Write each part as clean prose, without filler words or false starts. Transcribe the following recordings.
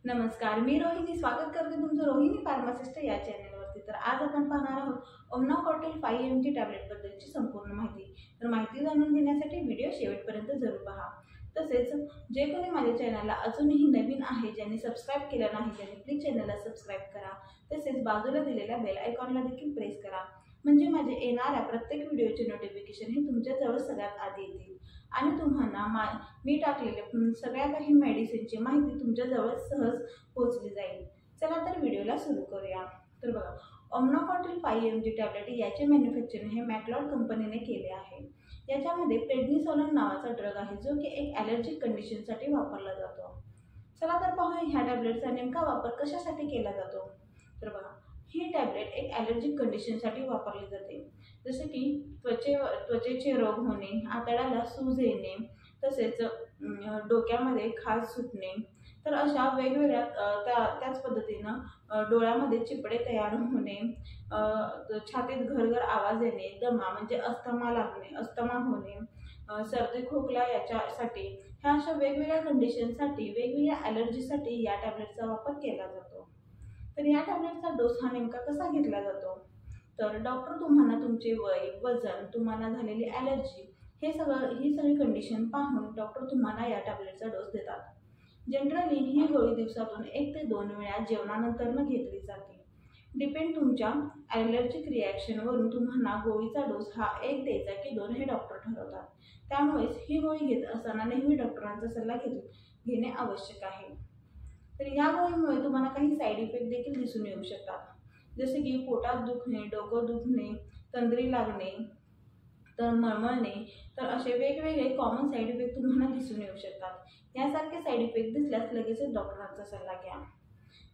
नमस्कार, मी रोहिणी स्वागत करते तुमचं रोहिणी फार्मासिस्ट या चॅनलवरती। तर आज आपण पाहणार आहोत ओमनाकॉटिल 5 mg टॅब्लेटबद्दलची संपूर्ण माहिती। तर माहिती जाणून घेण्यासाठी व्हिडिओ शेवटपर्यंत जरूर पहा। तसेच जे कोणी माझ्या चॅनलला अजूनही नवीन आहे, ज्यांनी सबस्क्राईब केलं नाही त्यांनी प्लीज चॅनलला सबस्क्राईब करा। तसेच बाजूला दिलेल्या बेल आयकॉनला देखील प्रेस करा, म्हणजे माझे येणाऱ्या प्रत्येक व्हिडिओचे नोटिफिकेशन हे तुमच्याजवळ सगळ्यात आधी येतील आणि तुम्हाला मी टाकलेले सगळ्या काही मेडिसिनची माहिती तुमच्याजवळ सहज पोहोचली जाईल। चला तर व्हिडिओला सुरू करूया। तर बघा, ओमनाकॉटिल 5 mg टॅब्लेट याचे मॅन्युफॅक्चरिंग हे मॅक्लॉड कंपनीने केले आहे। याच्यामध्ये प्रेडनिसोलोन नावाचा ड्रग आहे, जो की एक ॲलर्जिक कंडिशनसाठी वापरला जातो। चला तर पाहूया ह्या टॅब्लेटचा नेमका वापर कशासाठी केला जातो। तर बघा, ही टॅब्लेट एक ॲलर्जिक कंडिशनसाठी वापरली जाते, जसे की त्वचेचे रोग होणे, आतड्याला सूज येणे, तसेच डोक्यामध्ये खाज सुटणे। तर अशा वेगवेगळ्या त्याच पद्धतीनं डोळ्यामध्ये चिपडे तयार होणे, छातीत घरघर आवाज येणे, दमा म्हणजे अस्थमा होणे, सर्दी खोकला याच्यासाठी ह्या अशा वेगवेगळ्या कंडिशनसाठी वेगवेगळ्या ॲलर्जीसाठी या टॅब्लेटचा वापर केला जातो। तर या टॅब्लेटचा डोस हा नेमका कसा घेतला जातो, तर डॉक्टर तुम्हाला तुमचे वय, वजन, तुम्हाला झालेली ॲलर्जी ही सगळी कंडिशन पाहून डॉक्टर तुम्हाला या टॅब्लेटचा डोस देतात। जनरली ही गोळी दिवसातून 1 ते 2 वेळा जेवणानंतर घेतली जाते। डिपेंड तुमच्या ॲलर्जिक रिॲक्शनवरून तुम्हाला गोळीचा डोस हा 1 द्यायचा की 2 हे डॉक्टर ठरवतात। त्यामुळेच ही गोळी घेत असताना नेहमी डॉक्टरांचा सल्ला घेणे आवश्यक आहे। तर या गोळीमुळे तुम्हाला काही साईड इफेक्ट देखील दिसून येऊ शकतात, जसे की पोटात दुखणे, डोकं दुखणे, तंद्री लागणे, तर मळमळणे। तर असे वेगवेगळे कॉमन साईड इफेक्ट तुम्हाला दिसून येऊ शकतात। यासारखे साईड इफेक्ट दिसल्यास लगेचच डॉक्टरांचा सल्ला घ्या।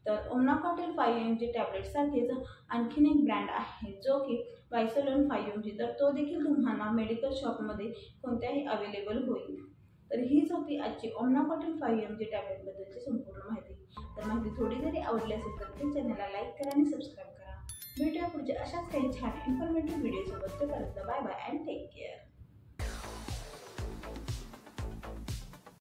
तर ओमनाकॉटिल 5 mg टॅब्लेट सारखेच आणखीन एक ब्रँड आहे, जो की वायसोलोन 5 mg, तर तो देखील तुम्हाला मेडिकल शॉपमध्ये कोणत्याही अवेलेबल होईल। तर हीच होती आजची ओमनाकॉटिल 5 mg टॅब्लेटबद्दलची संपूर्ण माहिती। तर माहिती थोडी जरी आवडली असेल तर प्लीज चॅनलला लाईक करा आणि सबस्क्राईब करा। भेटूया पुढच्या अशाच काही छान इन्फॉर्मेटिव्ह व्हिडिओसोबत। तोपर्यंत bye bye and take care.